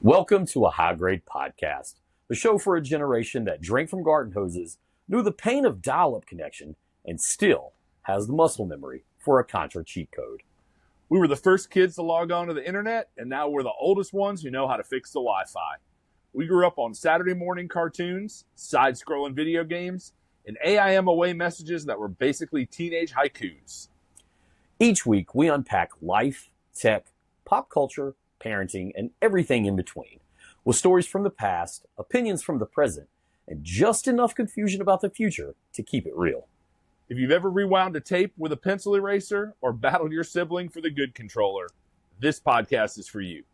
Welcome to a High Grade Podcast, the show for a generation that drank from garden hoses, knew the pain of dial-up connection, and still has the muscle memory for a Contra cheat code. We were the first kids to log on to the internet, and now we're the oldest ones who know how to fix the Wi-Fi. We grew up on Saturday morning cartoons, side-scrolling video games, and AIM away messages that were basically teenage haikus. Each week, we unpack life, tech, pop culture, parenting, and everything in between, with stories from the past, opinions from the present, and just enough confusion about the future to keep it real. If you've ever rewound a tape with a pencil eraser or battled your sibling for the good controller, this podcast is for you.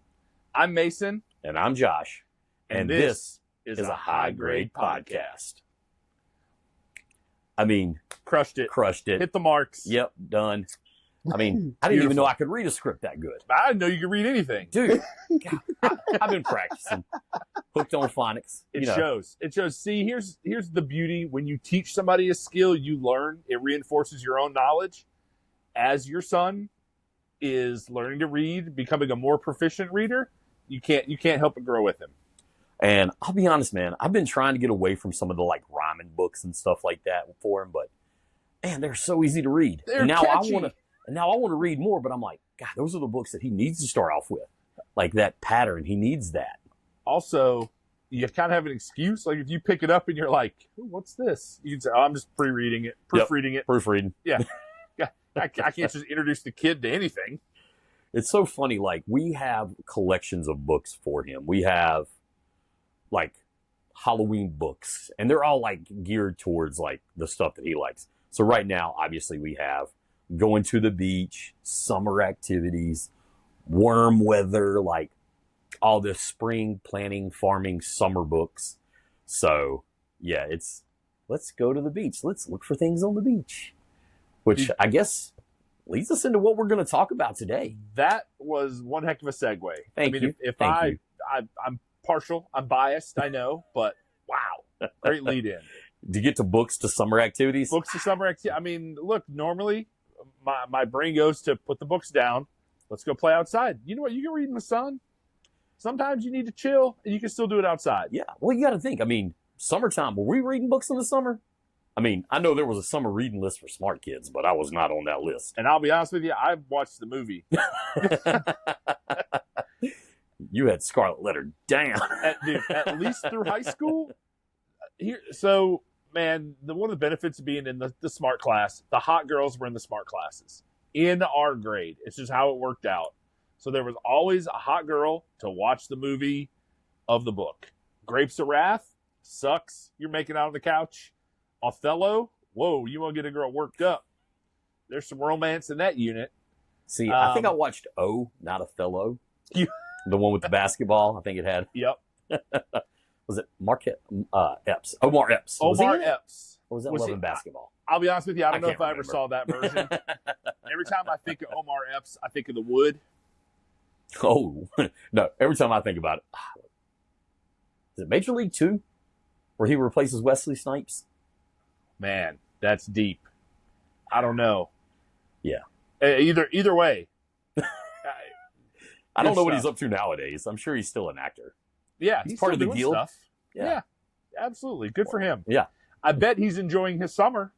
I'm Mason. And I'm Josh. And this is a High Grade Podcast. I mean, Crushed it. Hit the marks. Yep, done. I mean, I didn't even know I could read a script that good. I didn't know you could read anything. Dude, God, I've been practicing. Hooked on phonics. It shows. It shows. See, here's the beauty. When you teach somebody a skill, you learn. It reinforces your own knowledge. As your son is learning to read, becoming a more proficient reader, you can't help but grow with him. And I'll be honest, man, I've been trying to get away from some of the like rhyming books and stuff like that for him, but man, they're so easy to read. They're catchy. Now I want to read more, but I'm like, God, those are the books that he needs to start off with. Like that pattern, he needs that. Also, you kind of have an excuse. Like if you pick it up and you're like, what's this? You can say, I'm just proofreading it. Proofreading. Yeah. I can't just introduce the kid to anything. It's so funny. Like we have collections of books for him. We have like Halloween books, and they're all like geared towards like the stuff that he likes. So right now, obviously we have going to the beach, summer activities, warm weather, like all the spring planting, farming, summer books. So yeah, let's go to the beach. Let's look for things on the beach, which I guess leads us into what we're going to talk about today. That was one heck of a segue. Thank you. I'm partial, I'm biased, I know, but wow, great lead in. To get to books to summer activities? Books to summer activities. I mean, look, normally my brain goes to put the books down. Let's go play outside. You know what? You can read in the sun. Sometimes you need to chill, and you can still do it outside. Yeah. Well, you got to think. I mean, summertime. Were we reading books in the summer? I mean, I know there was a summer reading list for smart kids, but I was not on that list. And I'll be honest with you, I watched the movie. You had Scarlet Letter down. At least through high school. So, man, one of the benefits of being in the smart class, the hot girls were in the smart classes. In our grade. It's just how it worked out. So there was always a hot girl to watch the movie of the book. Grapes of Wrath sucks. You're making out on the couch. Othello, whoa, you want to get a girl worked up. There's some romance in that unit. See, I think I watched not Othello. The one with the basketball, I think it had. Yep. Was it Epps? Omar Epps. Omar Epps. Or was that Love and Basketball? I'll be honest with you, I don't know if I ever saw that version. Every time I think of Omar Epps, I think of The Wood. Oh, no. Every time I think about it. Is it Major League 2? Where he replaces Wesley Snipes? Man, that's deep. I don't know. Yeah. Either way. I don't know what he's up to nowadays. I'm sure he's still an actor. Yeah, he's part of the Guild. Stuff. Yeah, absolutely. Good for him. Yeah. I bet he's enjoying his summer.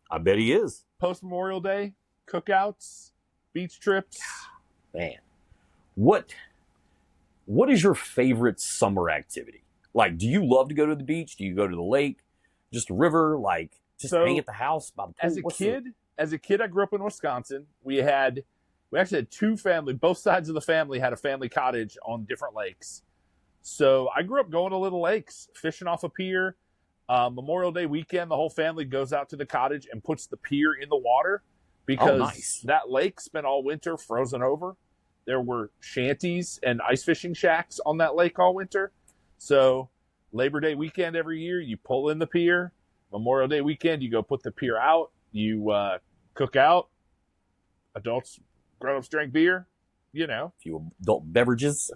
I bet he is. Post-Memorial Day, cookouts, beach trips. Man, what is your favorite summer activity? Like, do you love to go to the beach? Do you go to the lake? Just a river? Like, just hang at the house by the pool? As a kid, I grew up in Wisconsin. We actually had two families. Both sides of the family had a family cottage on different lakes. So I grew up going to little lakes, fishing off a pier. Memorial Day weekend, the whole family goes out to the cottage and puts the pier in the water because that lake spent all winter frozen over. There were shanties and ice fishing shacks on that lake all winter. So Labor Day weekend every year, you pull in the pier. Memorial Day weekend, you go put the pier out. You cook out. Adults, grown-ups drink beer. You know. A few adult beverages.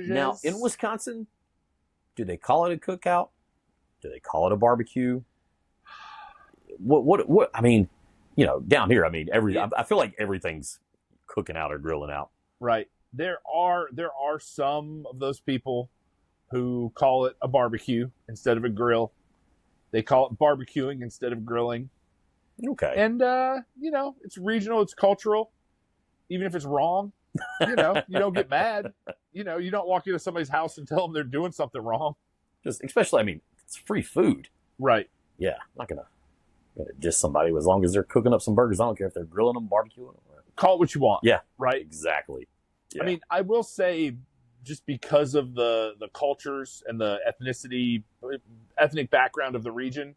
Now, in Wisconsin, do they call it a cookout? Do they call it a barbecue? What? I mean, you know, down here, I mean, I feel like everything's cooking out or grilling out. Right. There are some of those people who call it a barbecue instead of a grill. They call it barbecuing instead of grilling. Okay. And it's regional, it's cultural. Even if it's wrong, you don't get mad. You don't walk into somebody's house and tell them they're doing something wrong. Just especially, I mean, it's free food. Right. Yeah, I'm not gonna diss somebody as long as they're cooking up some burgers. I don't care if they're grilling them, barbecuing them. Call it what you want. Yeah, right. Exactly. Yeah. I mean, I will say, just because of the cultures and the ethnic background of the region,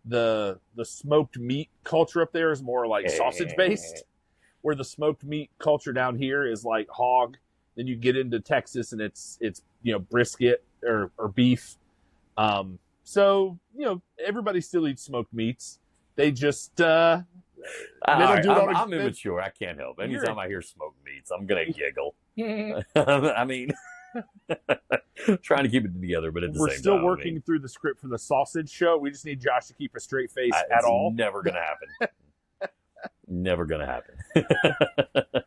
the smoked meat culture up there is more like sausage based, where the smoked meat culture down here is like hog. Then you get into Texas and it's brisket or beef. So everybody still eats smoked meats. They just I'm immature. I can't help. Anytime I hear smoked meats, I'm gonna giggle. I mean, trying to keep it together, but at the same time, we're still working through the script for the sausage show. We just need Josh to keep a straight face at all. Never gonna happen. Never gonna happen.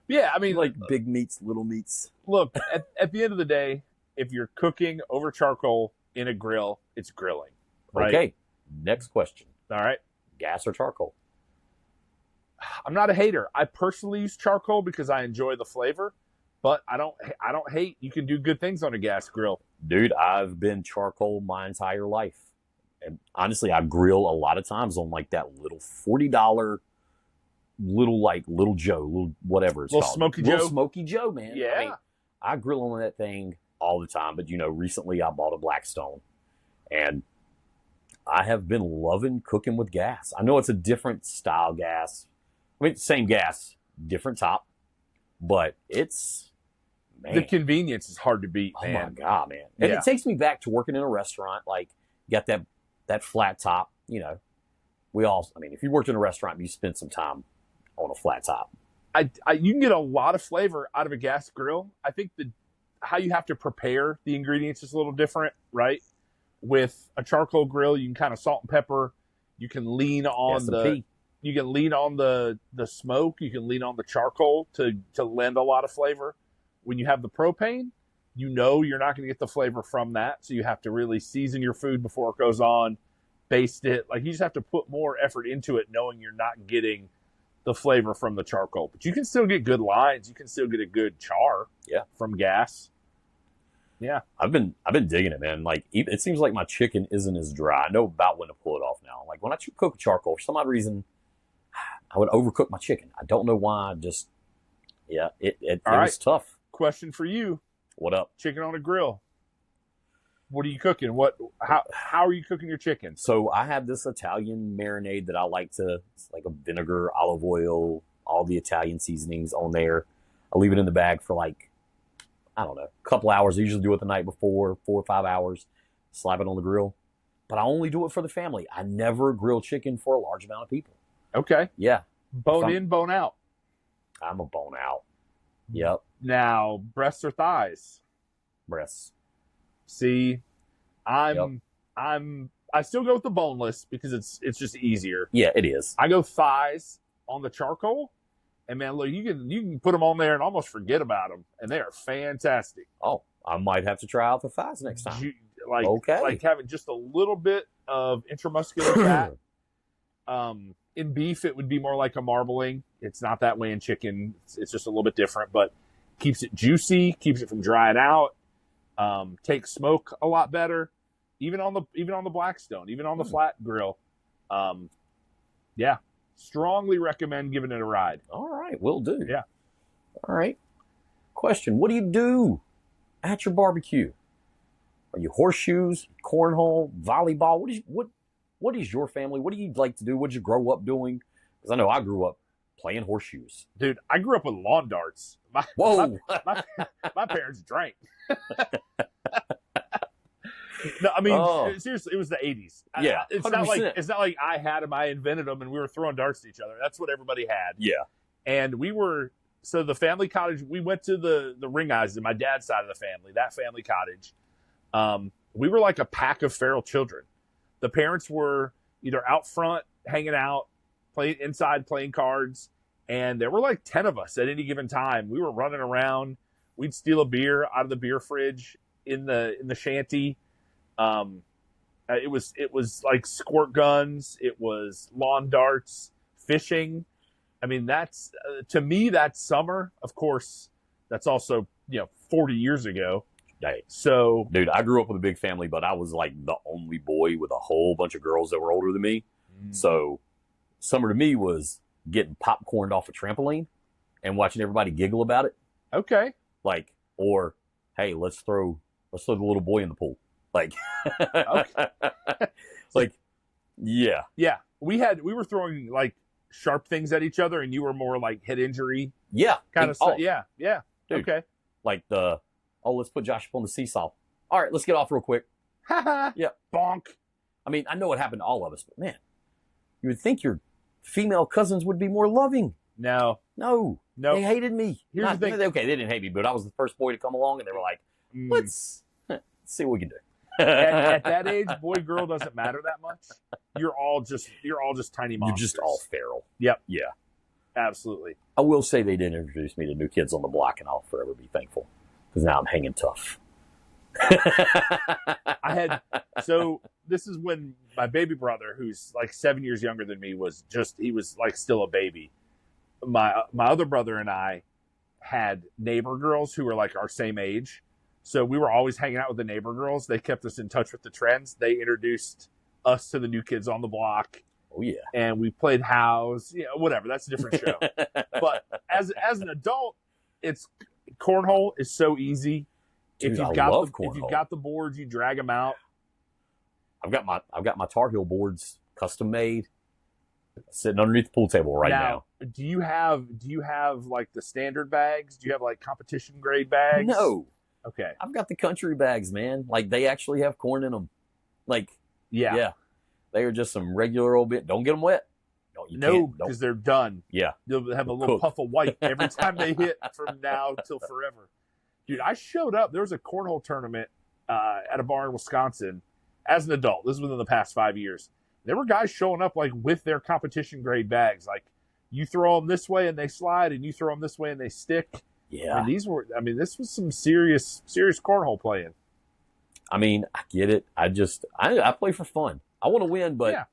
Yeah, I mean, like big meats, little meats. Look, at the end of the day, if you're cooking over charcoal in a grill, it's grilling. Right? Okay. Next question. All right. Gas or charcoal? I'm not a hater. I personally use charcoal because I enjoy the flavor, but I don't hate. You can do good things on a gas grill. Dude, I've been charcoal my entire life. And honestly, I grill a lot of times on like that little $40 little Joe, little whatever it's little called. Smoky little Joe. Smoky Joe, man. Yeah. I mean, I grill on that thing all the time, but recently I bought a Blackstone and I have been loving cooking with gas. I know it's a different style gas. I mean, same gas, different top, but it's, man. The convenience is hard to beat, man. Oh my God, man. And it takes me back to working in a restaurant. Like, you got that flat top, if you worked in a restaurant, you spent some time on a flat top. You can get a lot of flavor out of a gas grill. I think how you have to prepare the ingredients is a little different, right? With a charcoal grill, you can kind of salt and pepper. You can lean on the smoke. You can lean on the charcoal to lend a lot of flavor. When you have the propane, you're not going to get the flavor from that. So you have to really season your food before it goes on, baste it. Like, you just have to put more effort into it, knowing you're not getting the flavor from the charcoal. But you can still get good lines. You can still get a good char from gas. Yeah. I've been digging it, man. Like, it seems like my chicken isn't as dry. I know about when to pull it off now. Like, when I cook with charcoal, for some odd reason, I would overcook my chicken. I don't know why. It was tough. Question for you. What up? Chicken on a grill. What are you cooking? How are you cooking your chicken? So I have this Italian marinade that I like it's like a vinegar, olive oil, all the Italian seasonings on there. I leave it in the bag for like, I don't know, a couple hours. I usually do it the night before, 4 or 5 hours, slap it on the grill. But I only do it for the family. I never grill chicken for a large amount of people. Okay. Yeah. Bone in, bone out. I'm a bone out. Yep. Now, breasts or thighs? Breasts. See, I still go with the boneless because it's just easier. Yeah, it is. I go thighs on the charcoal. And man, look, you can put them on there and almost forget about them, and they are fantastic. Oh, I might have to try out the thighs next time. Like having just a little bit of intramuscular fat. In beef, it would be more like a marbling. It's not that way in chicken. It's just a little bit different, but keeps it juicy, keeps it from drying out. Takes smoke a lot better, even on the Blackstone, even on the flat grill. Strongly recommend giving it a ride. All right, will do. Yeah. All right. Question: what do you do at your barbecue? Are you horseshoes, cornhole, volleyball? What is your family? What do you like to do? What did you grow up doing? Because I know I grew up playing horseshoes. Dude, I grew up with lawn darts. Whoa! My parents drank. No, I mean, seriously, it was the 80s. Yeah, it's 100%. It's not like I had them, I invented them, and we were throwing darts at each other. That's what everybody had. Yeah. And the family cottage, we went to the Ringeyes, my dad's side of the family, that family cottage. We were like a pack of feral children. The parents were either out front, hanging out, playing inside, playing cards, and there were like 10 of us at any given time. We were running around. We'd steal a beer out of the beer fridge in the shanty. It was like squirt guns. It was lawn darts, fishing. I mean, that's to me that's summer. Of course, that's also 40 years ago. Hey, So, dude, I grew up with a big family, but I was like the only boy with a whole bunch of girls that were older than me. So summer to me was getting popcorned off a trampoline and watching everybody giggle about it. okay, Like, or hey, let's throw the little boy in the pool. Like, okay. like, yeah, Yeah, we were throwing like sharp things at each other, and you were more like head injury yeah, kind of stuff. oh, Yeah, dude. okay. Like let's put Josh up on the seesaw. All right, let's get off real quick. Yeah. Bonk. I mean, I know it happened to all of us, but man, you would think your female cousins would be more loving. No, They hated me. Here's the thing. Okay, they didn't hate me, but I was the first boy to come along, and they were like, let's see what we can do. At that age, boy girl doesn't matter that much. You're all just tiny monsters. You're just all feral. Yep. Yeah. Absolutely. I will say they did introduce me to New Kids on the Block, and I'll forever be thankful because now I'm hanging tough. So this is when my baby brother, who's like 7 years younger than me, he was like still a baby. My other brother and I had neighbor girls who were like our same age. So we were always hanging out with the neighbor girls. They kept us in touch with the trends. They introduced us to the New Kids on the Block. Oh yeah. And we played house, whatever. That's a different show. But as an adult, cornhole is so easy. Dude, if you've got the boards, you drag them out. I've got my Tar Heel boards custom made, sitting underneath the pool table right now. Do you have like the standard bags? Do you have like competition grade bags? No. Okay. I've got the country bags, man. Like they actually have corn in them. Like yeah. They are just some regular old bit. Don't get them wet. No, because they're done. Yeah. You'll have a little puff of white every time they hit from now till forever. Dude, I showed up. There was a cornhole tournament at a bar in Wisconsin as an adult. This was within the past 5 years. There were guys showing up like with their competition grade bags. Like you throw them this way and they slide, and you throw them this way and they stick. Yeah. And this was some serious cornhole playing. I mean, I get it. I play for fun. I want to win, but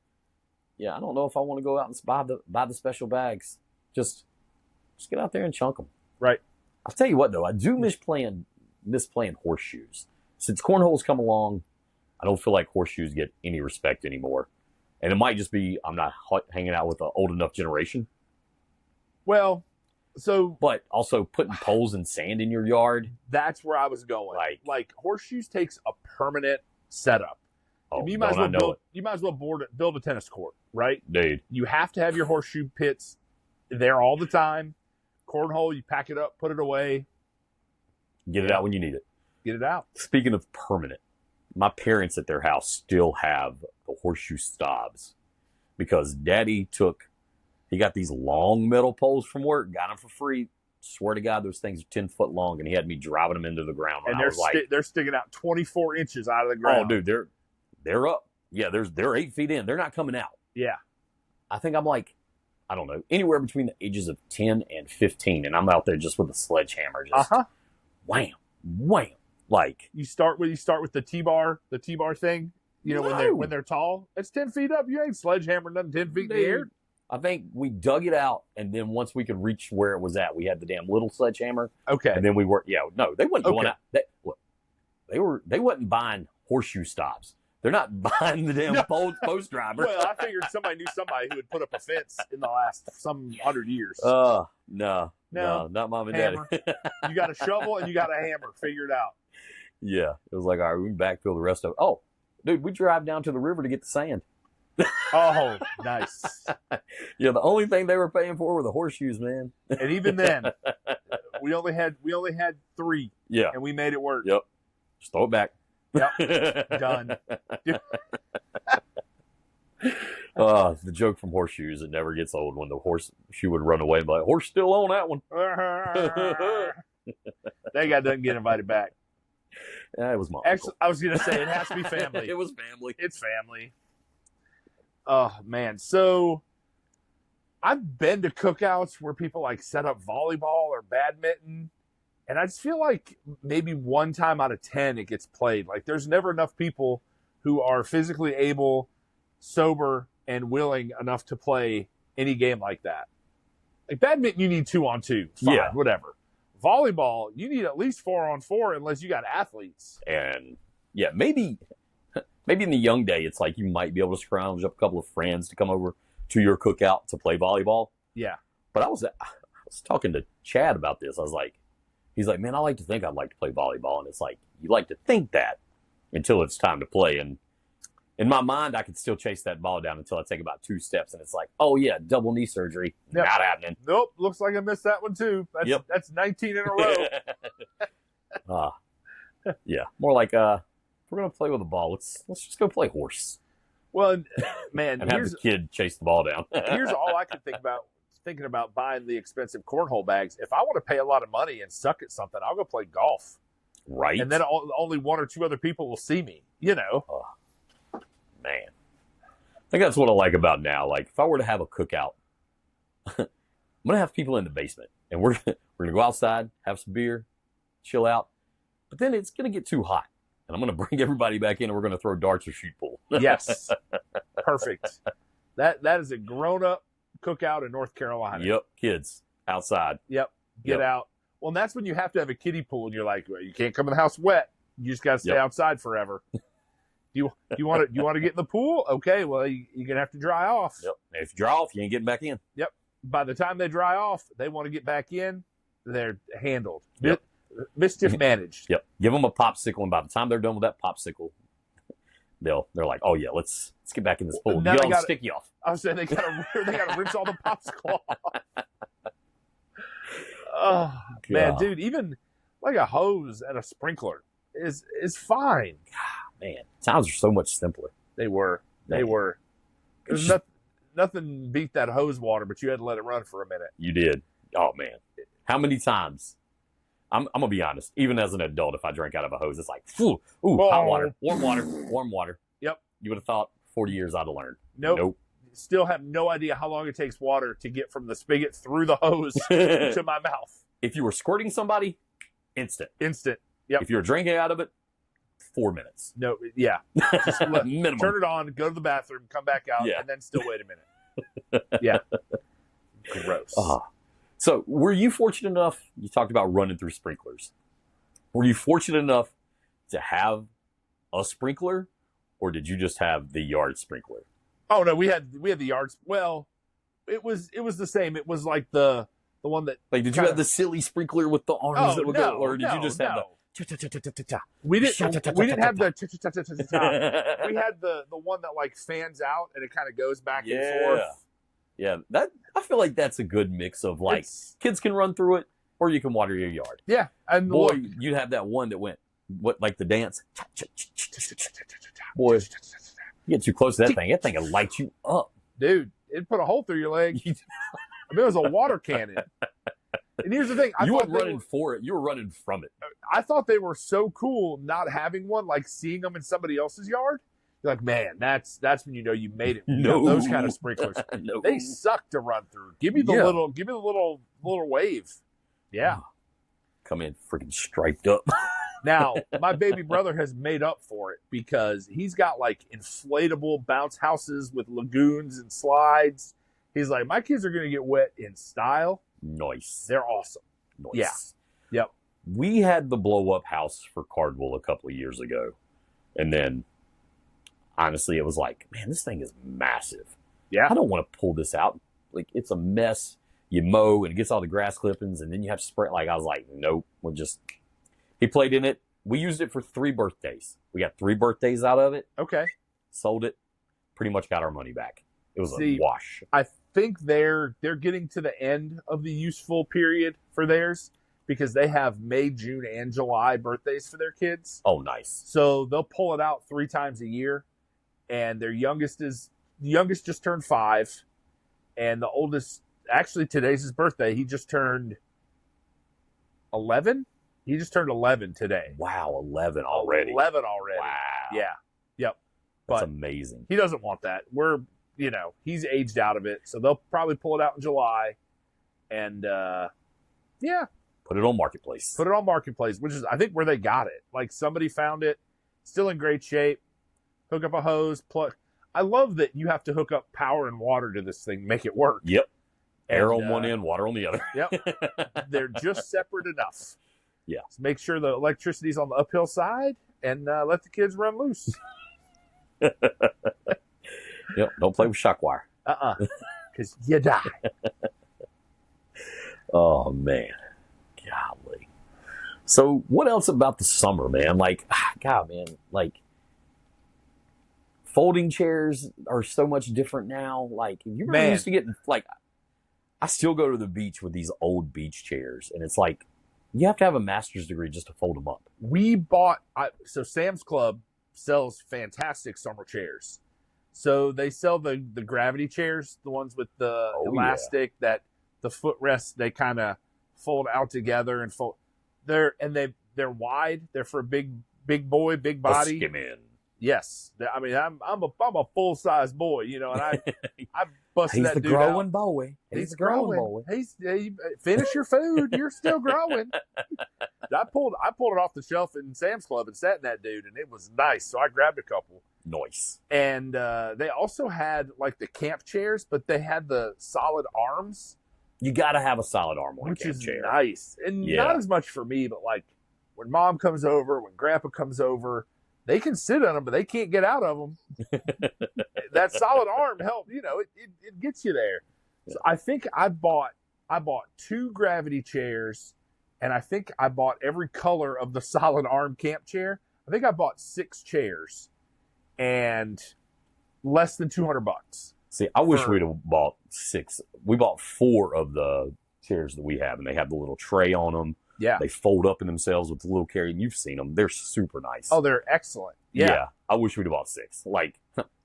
yeah, I don't know if I want to go out and buy the special bags. Just get out there and chunk them. Right. I'll tell you what, though, I do miss playing horseshoes. Since cornhole's come along, I don't feel like horseshoes get any respect anymore. And it might just be I'm not hanging out with an old enough generation. Well, but also putting poles and sand in your yard. That's where I was going. Like horseshoes takes a permanent setup. Oh, you might as well build a tennis court, right? Dude. You have to have your horseshoe pits there all the time. Cornhole, you pack it up, put it away. Get it out when you need it. Get it out. Speaking of permanent, my parents at their house still have the horseshoe stobs because Daddy he got these long metal poles from work, got them for free. Swear to God, those things are 10 foot long, and he had me driving them into the ground. And they're sticking out 24 inches out of the ground. Oh, dude, they're up. Yeah, they're 8 feet in. They're not coming out. Yeah. I think I'm like, I don't know, anywhere between the ages of 10 and 15, and I'm out there just with a sledgehammer, just wham, wham. Like you start with the T-bar thing. When they're tall, it's 10 feet up. You ain't sledgehammer nothing 10 feet in the air. I think we dug it out, and then once we could reach where it was at, we had the damn little sledgehammer. Okay. And then they weren't going out. They wasn't buying horseshoe stops. They're not buying the damn post driver. Well, I figured somebody knew somebody who had put up a fence in the last some 100 years. No, not mom and hammer. daddy. You got a shovel and you got a hammer. Figure it out. Yeah, it was like, all right, we can backfill the rest of it. Oh, dude, we drive down to the river to get the sand. Oh, nice. Yeah, the only thing they were paying for were the horseshoes, man. And even then, we only had 3. Yeah, and we made it work. Yep. Just throw it back. Yep. Done. The joke from horseshoes, it never gets old when the horseshoe would run away, but horse still on that one. That guy doesn't get invited back. It was mom. Actually, I was going to say it has to be family. It was family. It's family. Oh, man. So I've been to cookouts where people like set up volleyball or badminton, And I just feel like maybe one time out of 10 it gets played. Like there's never enough people who are physically able, sober, and willing enough to play any game like that. Like badminton, you need 2-on-2. Fine, Yeah. whatever. Volleyball, you need at least 4-on-4 unless you got athletes. And yeah, maybe in the young day, it's like you might be able to scrounge up a couple of friends to come over to your cookout to play volleyball. Yeah. But I was talking to Chad about this. I was like, he's like, man, I like to think I'd like to play volleyball. And it's like, you like to think that until it's time to play. And in my mind, I could still chase that ball down until I take about 2 steps. And it's like, oh, yeah, double knee surgery. Yep. Not happening. Nope. Looks like I missed that one, too. That's 19 in a row. Yeah. More like, if we're going to play with a ball, let's just go play horse. Well, man, and have the kid chase the ball down. Here's all I could think about. Thinking about buying the expensive cornhole bags. If I want to pay a lot of money and suck at something, I'll go play golf. Right. And then only 1 or 2 other people will see me, you know. Man. I think that's what I like about now. Like, if I were to have a cookout, I'm going to have people in the basement. And we're going to go outside, have some beer, chill out. But then it's going to get too hot. And I'm going to bring everybody back in and we're going to throw darts or shoot pool. Yes. Perfect. That is a grown-up cookout in North Carolina. Yep, kids outside. Yep, get out. Well, and that's when you have to have a kiddie pool, and you're like, well, you can't come in the house wet. You just got to stay outside forever. Do you want to get in the pool? Okay, well you're gonna have to dry off. Yep. And if you dry off, you ain't getting back in. Yep. By the time they dry off, they want to get back in. They're handled. Yep. Mischief managed. Yep. Give them a popsicle, and by the time they're done with that popsicle, they're like, oh yeah, let's get back in this pool. Now Get all the sticky off. I was saying they gotta rinse all the popsicle off. Oh man, dude, even like a hose and a sprinkler is fine. God, man, times are so much simpler. They were. There's nothing beat that hose water, but you had to let it run for a minute. You did. Oh man, how many times? I'm gonna be honest. Even as an adult, if I drank out of a hose, it's like, ooh, hot water, warm water. Yep. You would have thought 40 years I'd have learned. Nope. Still have no idea how long it takes water to get from the spigot through the hose to my mouth. If you were squirting somebody, instant. Yep. If you were drinking out of it, 4 minutes. No, yeah. Just Minimum. Turn it on, go to the bathroom, come back out, and then still wait a minute. Yeah. Gross. So were you fortunate enough, you talked about running through sprinklers. Were you fortunate enough to have a sprinkler, or did you just have the yard sprinkler? Oh no, we had the yards. Well, it was the same. It was like the one that did you have the silly sprinkler with the arms that would go, or did you just have the we didn't have the we had the one that like fans out and it kind of goes back and forth. Yeah, I feel like that's a good mix of like kids can run through it, or you can water your yard. Yeah, and boy, you'd have that one that went like the dance. Boy, you get too close to that thing will light you up, dude. It'd put a hole through your leg. I mean, it was a water cannon. And here's the thing: you weren't running for it; you were running from it. I thought they were so cool not having one, like seeing them in somebody else's yard. You're like, man, that's when you know you made it. No, those kind of sprinklers, they suck to run through. Give me the little wave. Yeah, come in freaking striped up. Now, my baby brother has made up for it because he's got like inflatable bounce houses with lagoons and slides. He's like, my kids are going to get wet in style. Nice. They're awesome. Nice. Yeah. Yep. We had the blow up house for Cardwell a couple of years ago. And then, honestly, it was like, man, this thing is massive. Yeah. I don't want to pull this out. Like, it's a mess. You mow and it gets all the grass clippings and then you have to spray. Like, I was like, nope. He played in it. We used it for 3 birthdays. We got 3 birthdays out of it. Okay. Sold it. Pretty much got our money back. It was a wash. I think they're getting to the end of the useful period for theirs because they have May, June, and July birthdays for their kids. Oh, nice. So they'll pull it out 3 times a year. And the youngest just turned 5. And the oldest, actually today's his birthday. He just turned 11. He just turned 11 today. Wow, 11 already. 11 already. Wow. Yeah. Yep. That's amazing. He doesn't want that. He's aged out of it. So they'll probably pull it out in July. And, yeah. Put it on Marketplace. Put it on Marketplace, which is, I think, where they got it. Like, somebody found it, still in great shape. Hook up a hose, plug. I love that you have to hook up power and water to this thing to make it work. Yep. Air on one end, water on the other. Yep. They're just separate enough. Yeah. So make sure the electricity's on the uphill side and let the kids run loose. Yep. Don't play with shock wire. Because you die. Oh, man. Golly. So what else about the summer, man? Like, God, man, like, folding chairs are so much different now. Like, you remember used to get, like, I still go to the beach with these old beach chairs, and it's like, you have to have a master's degree just to fold them up. We bought, so Sam's Club sells fantastic summer chairs. So they sell the gravity chairs, the ones with the elastic that the footrest, they kind of fold out together and fold. They're wide. They're for a big boy, big body. Skim in. Yes, I mean I'm a full size boy, you know, and I busted that dude out. He's the growing boy. He finish your food. You're still growing. I pulled it off the shelf in Sam's Club and sat in that dude, and it was nice. So I grabbed a couple. Nice. And they also had like the camp chairs, but they had the solid arms. You got to have a solid arm on a camp chair. Which is nice, and not as much for me, but like when Mom comes over, when Grandpa comes over. They can sit on them, but they can't get out of them. That solid arm help, you know, it gets you there. So I think I bought 2 gravity chairs, and I think I bought every color of the solid arm camp chair. I think I bought 6 chairs, and less than $200. See, I wish we'd have bought 6. We bought 4 of the chairs that we have, and they have the little tray on them. Yeah. They fold up in themselves with the little carry. You've seen them. They're super nice. Oh, they're excellent. Yeah. I wish we'd have bought 6. Like,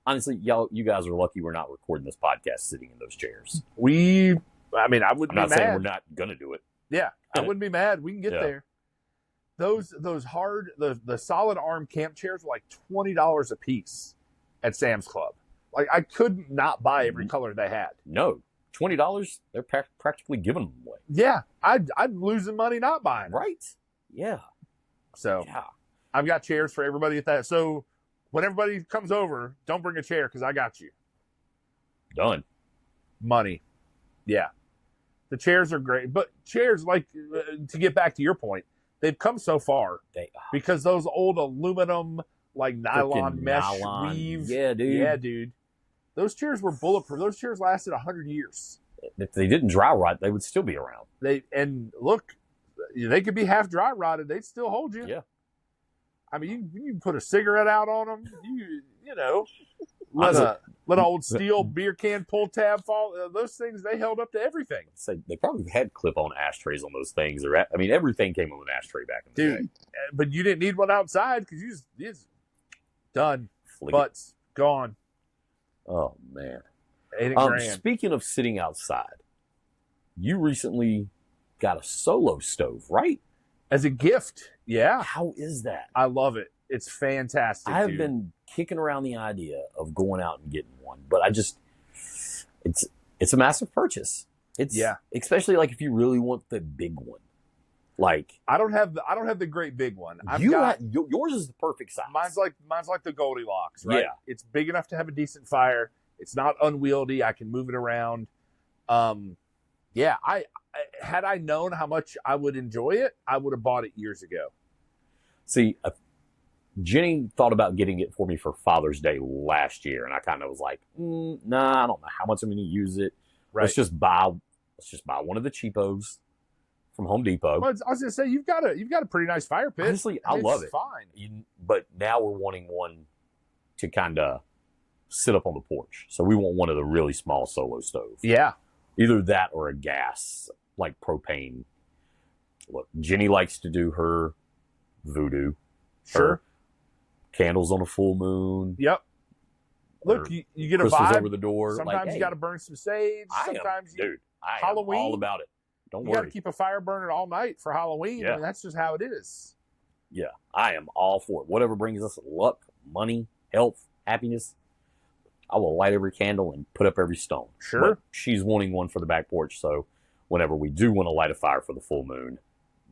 honestly, you guys are lucky we're not recording this podcast sitting in those chairs. I wouldn't be mad. I'm not saying we're not going to do it. Yeah. I wouldn't be mad. We can get there. Those hard, the solid arm camp chairs were like $20 a piece at Sam's Club. Like, I couldn't not buy every color they had. No. $20, they're practically giving them away. Yeah, I'm losing money not buying them. Right. Yeah. So I've got chairs for everybody at that. So when everybody comes over, don't bring a chair because I got you. Done. Money. Yeah. The chairs are great. But chairs, like, to get back to your point, they've come so far. Because those old aluminum, like, nylon mesh weave. Yeah, dude. Yeah, dude. Those chairs were bulletproof. Those chairs lasted 100 years. If they didn't dry rot, they would still be around. And look, they could be half dry rotted. They'd still hold you. Yeah. I mean, you can put a cigarette out on them. You know, let an old steel beer can pull tab fall. Those things, they held up to everything. So they probably had clip-on ashtrays on those things. Everything came on an ashtray back in the day. But you didn't need one outside because you just done. Butts gone. Oh, man. Speaking of sitting outside, you recently got a solo stove, right? As a gift, yeah. How is that? I love it. It's fantastic, I have been kicking around the idea of going out and getting one, but it's a massive purchase. Especially like if you really want the big one. Like I don't have the great big one. Yours is the perfect size. Mine's like the Goldilocks, right? Yeah. It's big enough to have a decent fire. It's not unwieldy. I can move it around. I had I known how much I would enjoy it, I would have bought it years ago. See, Jenny thought about getting it for me for Father's Day last year, and I kind of was like, nah, I don't know how much I'm going to use it. Right. Let's just buy one of the cheapos from Home Depot. Well, I was going to say you've got a pretty nice fire pit. Honestly, I love it. Fine, but now we're wanting one to kind of sit up on the porch. So we want one of the really small solo stoves. Yeah, either that or a gas, like propane. Look, Jenny likes to do her voodoo. Sure. Candles on a full moon. Yep. Look, you get a crystals vibe over the door. Sometimes you got to burn some sage. Sometimes Halloween. I'm all about it. Don't worry. You got to keep a fire burning all night for Halloween. Yeah. I mean, that's just how it is. Yeah, I am all for it. Whatever brings us luck, money, health, happiness, I will light every candle and put up every stone. Sure. But she's wanting one for the back porch, so whenever we do want to light a fire for the full moon,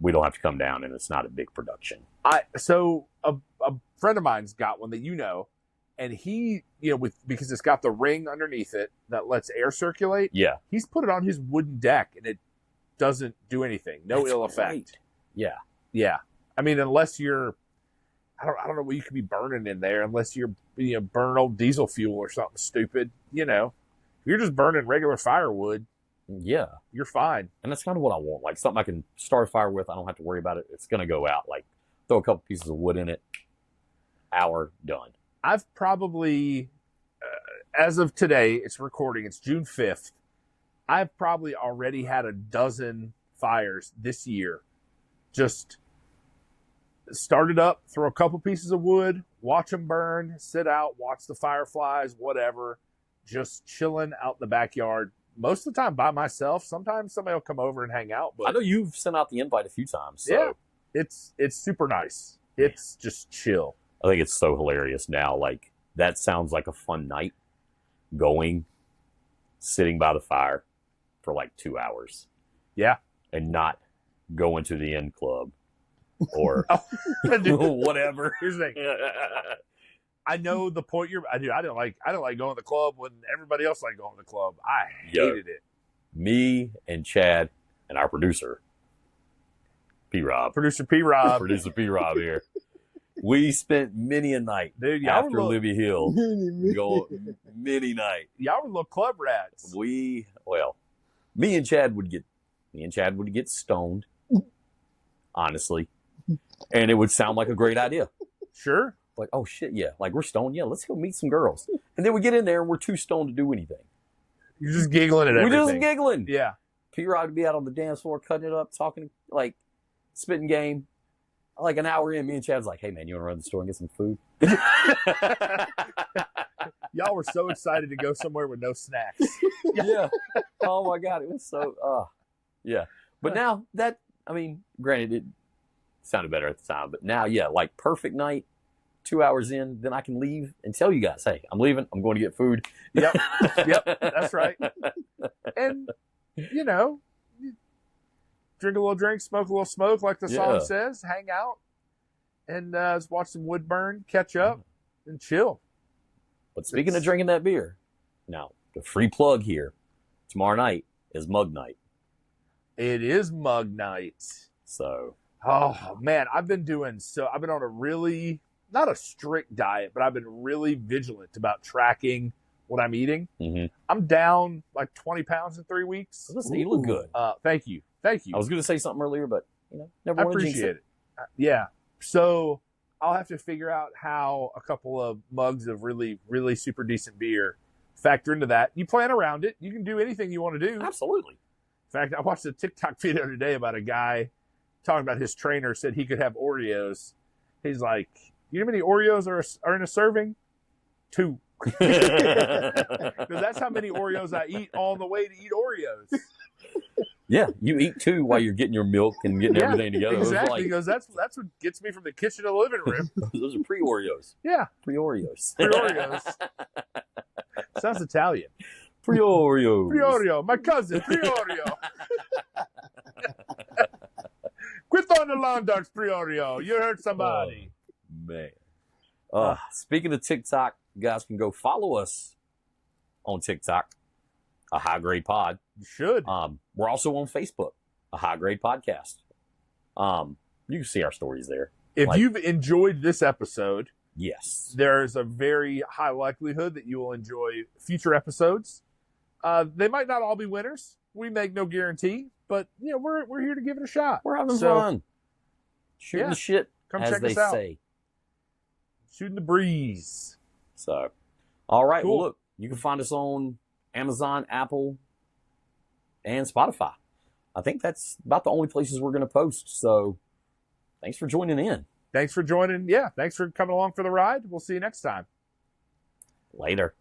we don't have to come down and it's not a big production. So a friend of mine's got one that and he, because it's got the ring underneath it that lets air circulate. Yeah. He's put it on his wooden deck and it doesn't do anything. No That's ill great. effect. Yeah. Yeah. I mean, unless you're, I don't know what you could be burning in there unless you're, burning old diesel fuel or something stupid. If you're just burning regular firewood, Yeah. you're fine. And that's kind of what I want. Like something I can start a fire with. I don't have to worry about it. It's going to go out. Like throw a couple pieces of wood in it. Hour, done. I've probably, as of today, it's recording, it's June 5th. I've probably already had a dozen fires this year. Just start it up, throw a couple pieces of wood, watch them burn, sit out, watch the fireflies, whatever. Just chilling out in the backyard. Most of the time by myself. Sometimes somebody will come over and hang out. But I know you've sent out the invite a few times. So. Yeah, it's super nice. It's just chill. I think it's so hilarious now. Like, that sounds like a fun night. Sitting by the fire for like 2 hours. Yeah. And not going to the Inn Club or whatever. Here's the thing. I know the point I didn't like going to the club when everybody else liked going to the club. I hated it. Me and Chad and our producer, P-Rob. Producer P-Rob. Producer P-Rob here. We spent many a night after Libby Hill. Many night. Y'all were little club rats. Me and Chad would get stoned, honestly. And it would sound like a great idea. Sure. Like, oh shit, yeah. Like, we're stoned. Yeah, let's go meet some girls. And then we get in there and we're too stoned to do anything. You're just giggling at everything. We're just giggling. Yeah. P-Rod would be out on the dance floor, cutting it up, talking, like, spitting game. Like an hour in, me and Chad's like, hey, man, you want to run to the store and get some food? Y'all were so excited to go somewhere with no snacks. Yeah. Oh, my God. It was so, yeah. But now granted, it sounded better at the time. But now, yeah, like perfect night, 2 hours in, then I can leave and tell you guys, hey, I'm leaving. I'm going to get food. Yep. That's right. And, drink a little drink, smoke a little smoke, like the song says, hang out, and watch some wood burn, catch up, and chill. But speaking of drinking that beer, now, the free plug here, tomorrow night is mug night. It is mug night. So. Oh, man, I've been on a really, not a strict diet, but I've been really vigilant about tracking what I'm eating. Mm-hmm. I'm down like 20 pounds in 3 weeks. Listen, you look good. Thank you. I was going to say something earlier, but never I want to jinx appreciate it. Yeah. So I'll have to figure out how a couple of mugs of really, really super decent beer factor into that. You plan around it. You can do anything you want to do. Absolutely. In fact, I watched a TikTok video today about a guy talking about his trainer said he could have Oreos. He's like, you know how many Oreos are in a serving? 2. Because that's how many Oreos I eat on the way to eat Oreos. Yeah, you eat 2 while you're getting your milk and getting everything together. Exactly, because that's what gets me from the kitchen to the living room. Those are pre-Oreos. Yeah. Pre-Oreos. Pre-Oreos. Sounds Italian. Pre-Oreos. Pre-Oreo. My cousin, Pre-Oreo. Quit on the lawn darts, Pre-Oreo. You heard somebody. Oh, man. Speaking of TikTok, you guys can go follow us on TikTok, A High Grade Pod. You should. We're also on Facebook, A High Grade Podcast. You can see our stories there. If you've enjoyed this episode, yes, there's a very high likelihood that you will enjoy future episodes. They might not all be winners. We make no guarantee, but we're here to give it a shot. We're having fun. Shooting the shit, come as check they us out. say. Shooting the breeze. So, all right. Cool. Well, look, you can find us on Amazon, Apple, and Spotify. I think that's about the only places we're going to post. So, thanks for joining in. Thanks for joining. Yeah, thanks for coming along for the ride. We'll see you next time. Later.